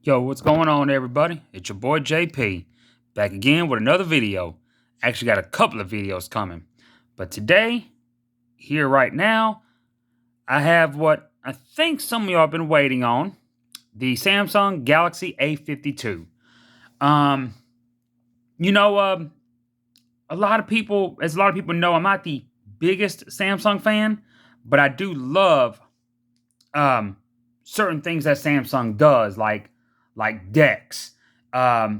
Yo, what's going on, everybody? It's your boy JP, back again with another video. Actually, got a couple of videos coming. But today, here right now, I have what I think some of y'all have been waiting on, the Samsung Galaxy A52. Um, you know, as a lot of people know, I'm not the biggest Samsung fan, but I do love um, certain things that Samsung does, like decks,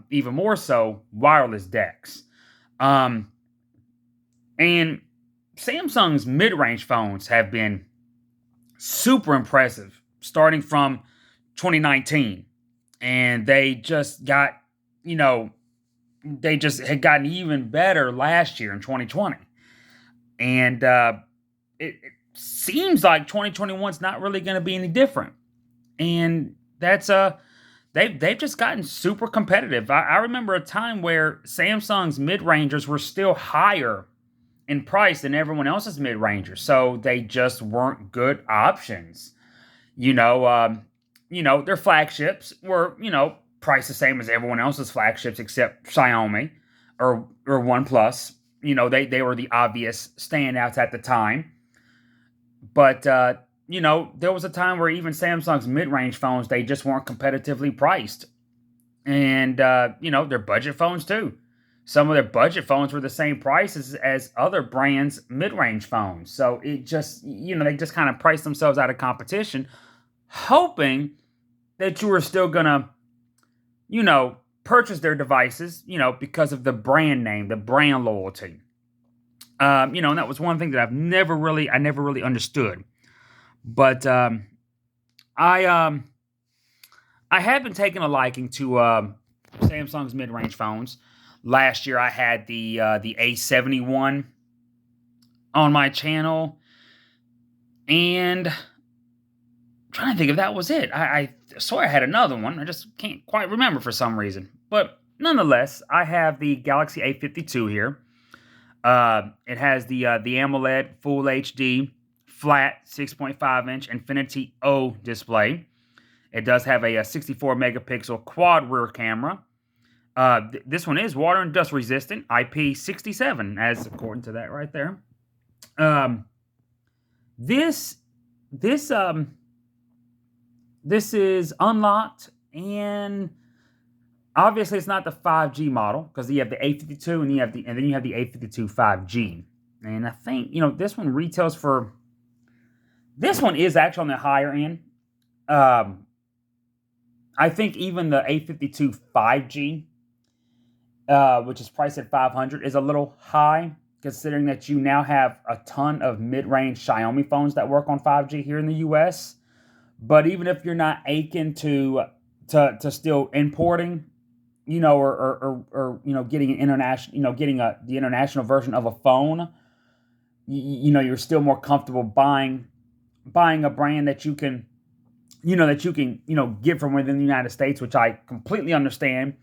even more so wireless decks. Um, and Samsung's mid-range phones have been super impressive, starting from 2019, and you know, they just had gotten even better last year in 2020, and it seems like 2021's not really going to be any different. And that's they've just gotten super competitive. I remember a time where Samsung's mid rangers were still higher in price than everyone else's mid rangers, so they just weren't good options. You know, their flagships were priced the same as everyone else's flagships except Xiaomi or OnePlus. They were the obvious standouts at the time, but there was a time where even Samsung's mid-range phones, they just weren't competitively priced, and their budget phones too. Some of their budget phones were the same prices as other brands' mid-range phones. So it just they just kind of priced themselves out of competition, hoping that you were still gonna purchase their devices, because of the brand name, the brand loyalty. And that was one thing that I never really understood. But I I have been taking a liking to Samsung's mid-range phones. Last year, I had the A71 on my channel, and I'm trying to think if that was it. I swear I had another one. I just can't quite remember for some reason. But nonetheless, I have the Galaxy A52 here. It has the AMOLED Full HD flat 6.5-inch Infinity O display. It does have a 64 megapixel quad rear camera. This one is water and dust resistant, IP67, as according to that right there. Um, this this is unlocked, and obviously it's not the 5G model because you have the A52 and then you have the A52 5G. And I think this one retails for this one is actually on the higher end. Um, I think even the A52 5G, which is priced at 500, is a little high considering that you now have a ton of mid-range Xiaomi phones that work on 5G here in the US. But even if you're not aching to still importing, or getting an international, getting the international version of a phone, you're still more comfortable buying a brand that you can get from within the United States, which I completely understand,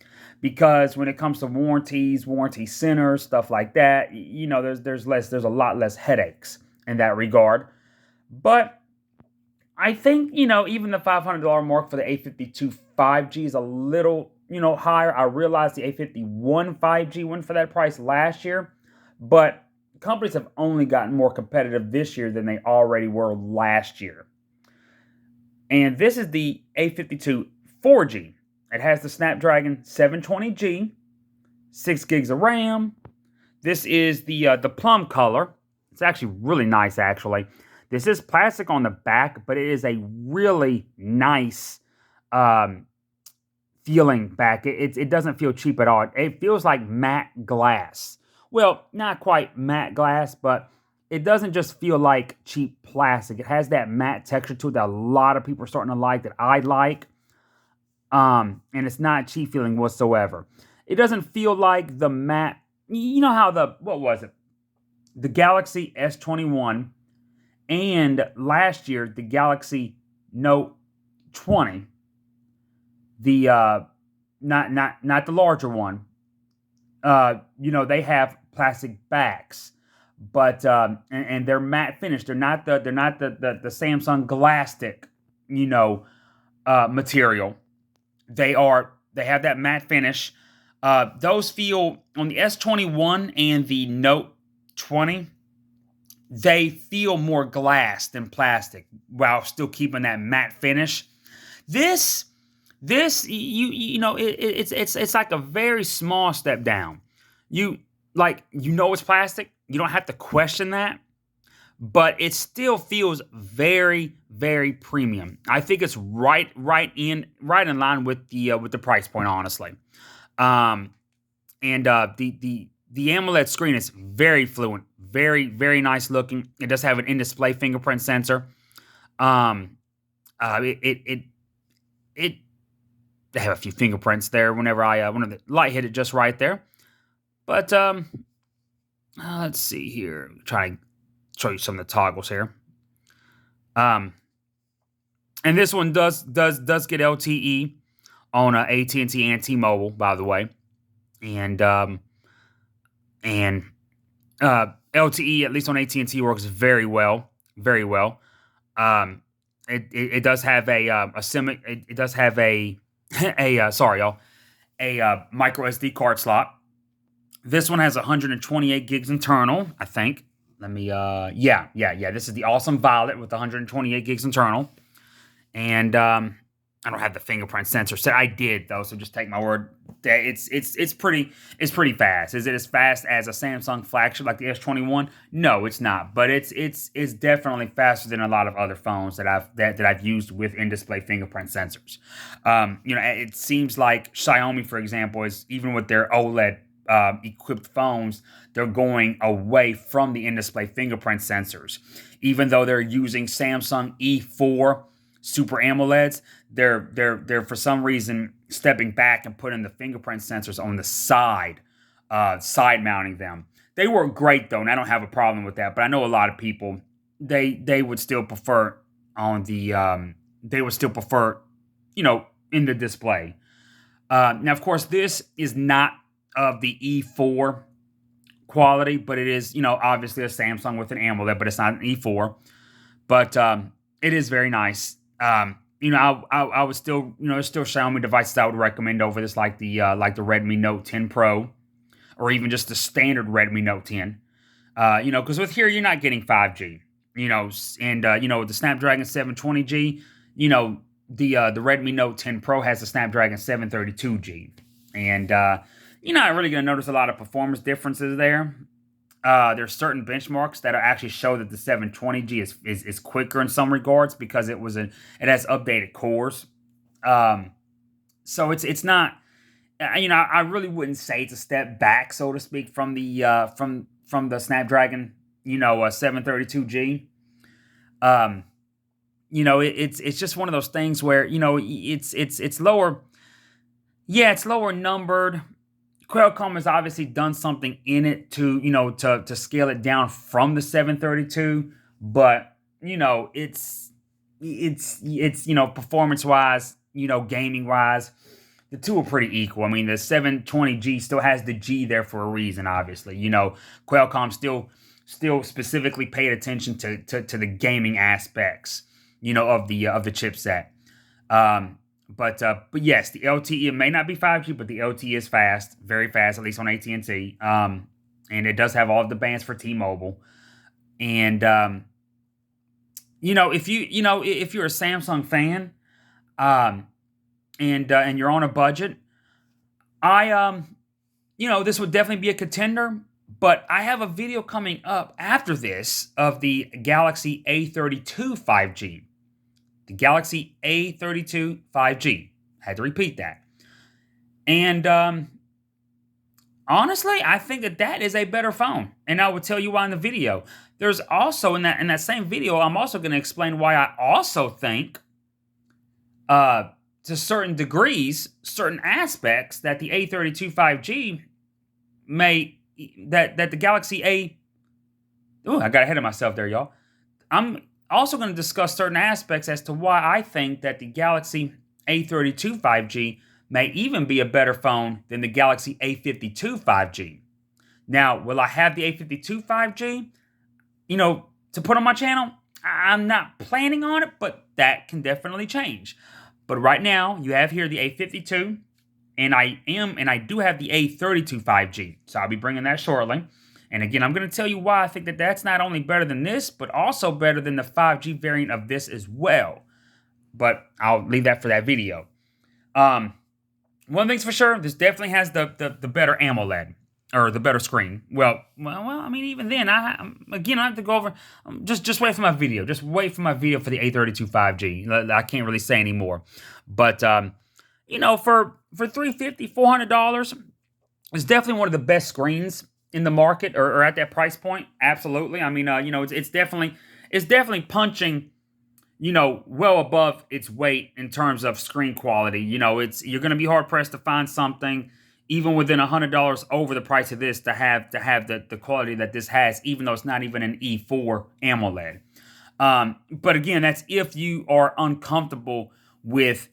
because when it comes to warranties, warranty centers, stuff like that, there's a lot less headaches in that regard. But I think even the $500 mark for the A52 5G is a little higher. I realized the A51 5G went for that price last year, but companies have only gotten more competitive this year than they already were last year. And this is the A52 4G. It has the Snapdragon 720G, 6 gigs of RAM. This is the plum color. It's actually really nice, actually. This is plastic on the back, but it is a really nice feeling back. It doesn't feel cheap at all. It feels like matte glass. Well, not quite matte glass, but it doesn't just feel like cheap plastic. It has that matte texture to it that a lot of people are starting to like, that I like. And it's not cheap feeling whatsoever. It doesn't feel like the matte. You know how what was it? The Galaxy S21 and last year the Galaxy Note 20, the not the larger one. They have plastic backs, but and they're matte finish. They're not the Samsung Glastic, material. They have that matte finish. Those feel on the S21 and the Note 20. They feel more glass than plastic while still keeping that matte finish. This you know it's like a very small step down. You it's plastic. You don't have to question that, but it still feels very very premium. I think it's right in line with the price point, honestly. Um, and the AMOLED screen is very fluent, very very nice looking. It does have an in-display fingerprint sensor. Um, it they have a few fingerprints there whenever the light hit it just right there. But let's see here. Try to show you some of the toggles here. Um, and this one does get LTE on AT&T and T-Mobile, by the way, and LTE at least on AT&T works very well, very well. It does have a sim. It does have a sorry y'all, a micro SD card slot. This one has 128 gigs internal, I think. Let me yeah. This is the awesome Violet with 128 gigs internal. And I don't have the fingerprint sensor set. I did though, so just take my word. It's pretty fast. Is it as fast as a Samsung flagship like the S21? No, it's not. But it's definitely faster than a lot of other phones that I've used with in-display fingerprint sensors. It seems like Xiaomi, for example, is even with their OLED equipped phones, they're going away from the in-display fingerprint sensors. Even though they're using Samsung E4 Super AMOLEDs, they're for some reason stepping back and putting the fingerprint sensors on the side mounting them. They work great though, and I don't have a problem with that. But I know a lot of people they would still prefer in the display. Now, of course, this is not of the E4 quality, but it is, obviously a Samsung with an AMOLED, but it's not an E4. But it is very nice. I would still, there's still Xiaomi devices I would recommend over this, like the Redmi Note 10 Pro, or even just the standard Redmi Note 10. Because with here you're not getting 5G, with the Snapdragon 720G, the Redmi Note 10 Pro has the Snapdragon 732G, and you're not really going to notice a lot of performance differences there. There's certain benchmarks that actually show that the 720G is quicker in some regards because it has updated cores. So it's not, I really wouldn't say it's a step back, so to speak, from the Snapdragon, 732G. It's just one of those things where it's lower. Yeah, it's lower numbered. Qualcomm has obviously done something in it to scale it down from the 732, but it's performance wise, gaming wise, the two are pretty equal. I mean, the 720G still has the G there for a reason, obviously. Qualcomm still specifically paid attention to the gaming aspects, of the chipset. But yes, the LTE, it may not be 5G, but the LTE is fast, very fast, at least on AT&T. And it does have all of the bands for T-Mobile. And if you're a Samsung fan, and you're on a budget, this would definitely be a contender. But I have a video coming up after this of the Galaxy A32 5G. The Galaxy A32 5G. Had to repeat that. And honestly, I think that is a better phone. And I will tell you why in the video. There's also, in that same video, I'm also going to explain why I also think, to certain degrees, certain aspects, that the A32 5G that the Galaxy A... Ooh, I got ahead of myself there, y'all. I'm also going to discuss certain aspects as to why I think that the Galaxy A32 5G may even be a better phone than the Galaxy A52 5G. Now, will I have the A52 5G, to put on my channel? I'm not planning on it, but that can definitely change. But right now, you have here the A52, and I do have the A32 5G. So I'll be bringing that shortly. And again, I'm going to tell you why I think that that's not only better than this, but also better than the 5G variant of this as well. But I'll leave that for that video. One thing's for sure, this definitely has the better AMOLED, or the better screen. Well, I mean, even then, again, I have to go over. Just wait for my video. Just wait for my video for the A32 5G. I can't really say anymore. But you know, for $350, $400, it's definitely one of the best screens in the market, or at that price point. Absolutely. I mean, you know, it's definitely punching, you know, well above its weight in terms of screen quality. You know, you're going to be hard pressed to find something even within $100 over the price of this to have the quality that this has, even though it's not even an E4 AMOLED. But again, that's if you are uncomfortable with,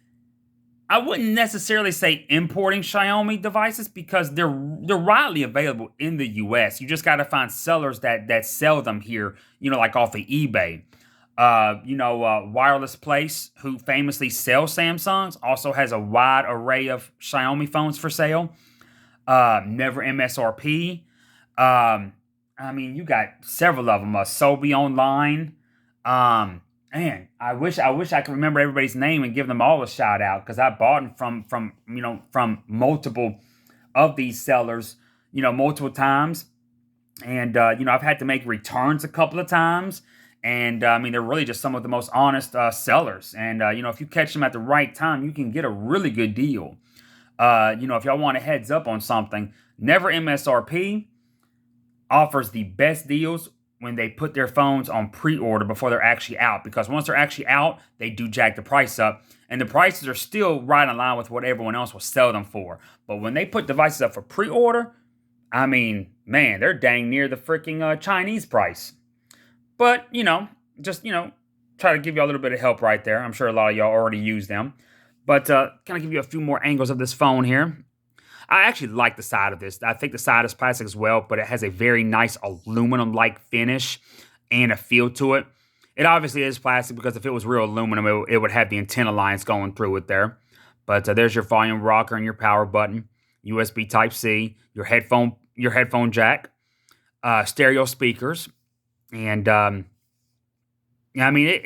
I wouldn't necessarily say importing Xiaomi devices, because they're widely available in the US. You just got to find sellers that sell them here, you know, like off of eBay. Wireless Place, who famously sells Samsungs, also has a wide array of Xiaomi phones for sale. Never MSRP. I mean, you got several of them. Sobe Online. Man, I wish I could remember everybody's name and give them all a shout out, because I bought them from multiple of these sellers, you know, multiple times, and I've had to make returns a couple of times. And I mean, they're really just some of the most honest sellers. And if you catch them at the right time, you can get a really good deal. If y'all want a heads up on something, Never MSRP offers the best deals when they put their phones on pre-order before they're actually out. Because once they're actually out, they do jack the price up. And the prices are still right in line with what everyone else will sell them for. But when they put devices up for pre-order, I mean, man, they're dang near the freaking Chinese price. But, try to give you a little bit of help right there. I'm sure a lot of y'all already use them. But kind of give you a few more angles of this phone here. I actually like the side of this. I think the side is plastic as well, but it has a very nice aluminum-like finish and a feel to it. It obviously is plastic, because if it was real aluminum, it would have the antenna lines going through it there. But there's your volume rocker and your power button, USB Type-C, your headphone jack, stereo speakers. And I mean,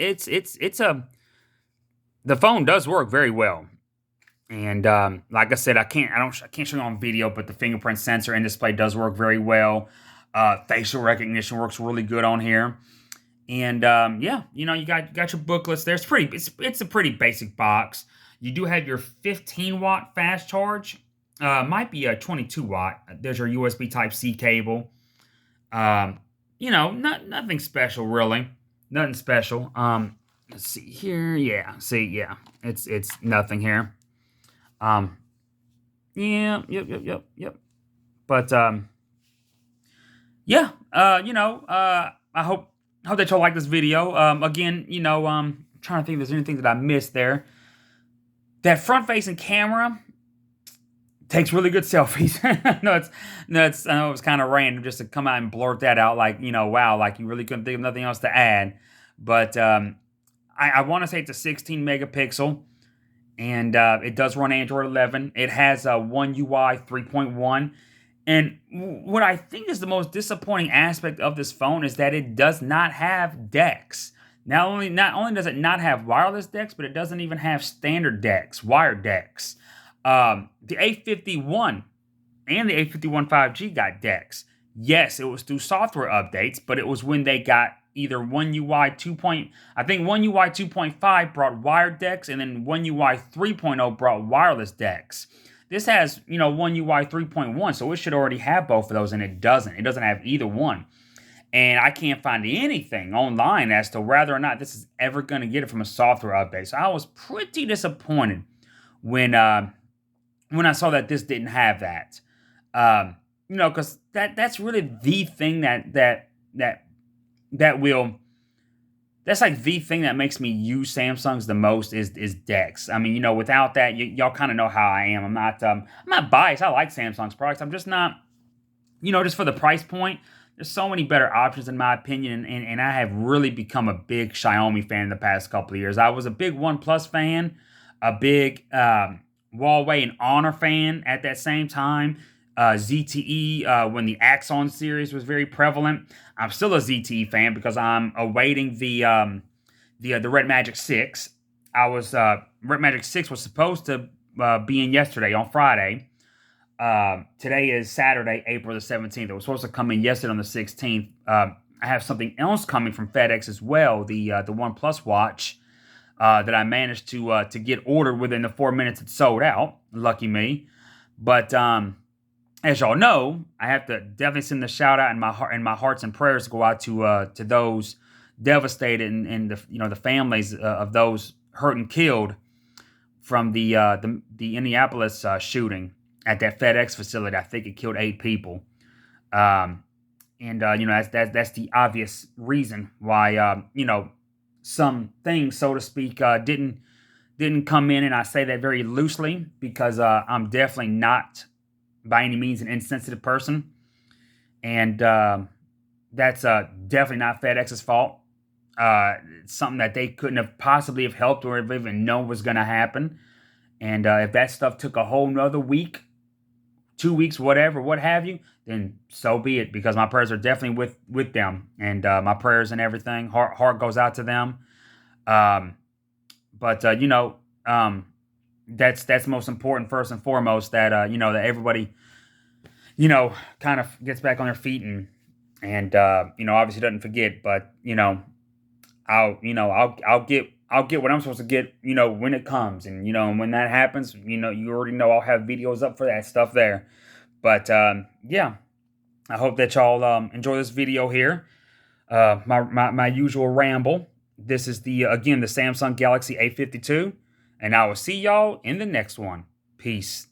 the phone does work very well. And like I said, I can't show you on video, but the fingerprint sensor and display does work very well. Facial recognition works really good on here. And you got your booklets there. It's a pretty basic box. You do have your 15-watt fast charge. Might be a 22-watt. There's your USB Type-C cable. Nothing special really. Nothing special. Let's see here. Yeah. See, yeah. It's nothing here. Yep. But I hope that y'all like this video. Again, trying to think if there's anything that I missed there. That front-facing camera takes really good selfies. I know it was kind of random just to come out and blurt that out, like, wow, like you really couldn't think of nothing else to add. But I want to say it's a 16 megapixel, and it does run Android 11. It has a One UI 3.1. And what I think is the most disappointing aspect of this phone is that it does not have DeX. Not only does it not have wireless DeX, but it doesn't even have standard DeX, wired DeX. The A51 and the A51 5G got DeX. Yes, it was through software updates, but it was when they got either One UI 2. I think One UI 2.5 brought wired DeX, and then One UI 3.0 brought wireless DeX. This has, One UI 3.1, so it should already have both of those, and it doesn't. It doesn't have either one. And I can't find anything online as to whether or not this is ever going to get it from a software update. So I was pretty disappointed when I saw that this didn't have that. Because that's really the thing that's like the thing that makes me use Samsungs the most is DeX. I mean, without that, y'all kind of know how I am. I'm not biased. I like Samsung's products. I'm just not, just for the price point. There's so many better options in my opinion, and I have really become a big Xiaomi fan in the past couple of years. I was a big OnePlus fan a big Huawei and Honor fan at that same time. ZTE, when the Axon series was very prevalent. I'm still a ZTE fan because I'm awaiting the Red Magic 6. Red Magic 6 was supposed to be in yesterday on Friday. Today is Saturday, April the 17th. It was supposed to come in yesterday on the 16th. I have something else coming from FedEx as well. The One Plus watch that I managed to get ordered within the 4 minutes it sold out. Lucky me. But as y'all know, I have to definitely send the shout out and my hearts and prayers go out to those devastated and the families of those hurt and killed from the Indianapolis shooting at that FedEx facility. I think it killed 8 people. Um, and that's the obvious reason why some things, so to speak, didn't come in, and I say that very loosely because I'm definitely not by any means an insensitive person, and that's definitely not FedEx's fault. It's something that they couldn't have possibly have helped or have even known was going to happen. And if that stuff took a whole nother week, 2 weeks, whatever, what have you, then so be it. Because my prayers are definitely with them, and my prayers and everything, heart goes out to them. Um, but that's most important first and foremost. That that everybody kind of gets back on their feet and obviously doesn't forget. But I'll get what I'm supposed to get, when it comes. And when that happens, you already know I'll have videos up for that stuff there. But yeah, I hope that y'all enjoy this video here. My usual ramble. This is again the Samsung Galaxy A52, and I will see y'all in the next one. Peace.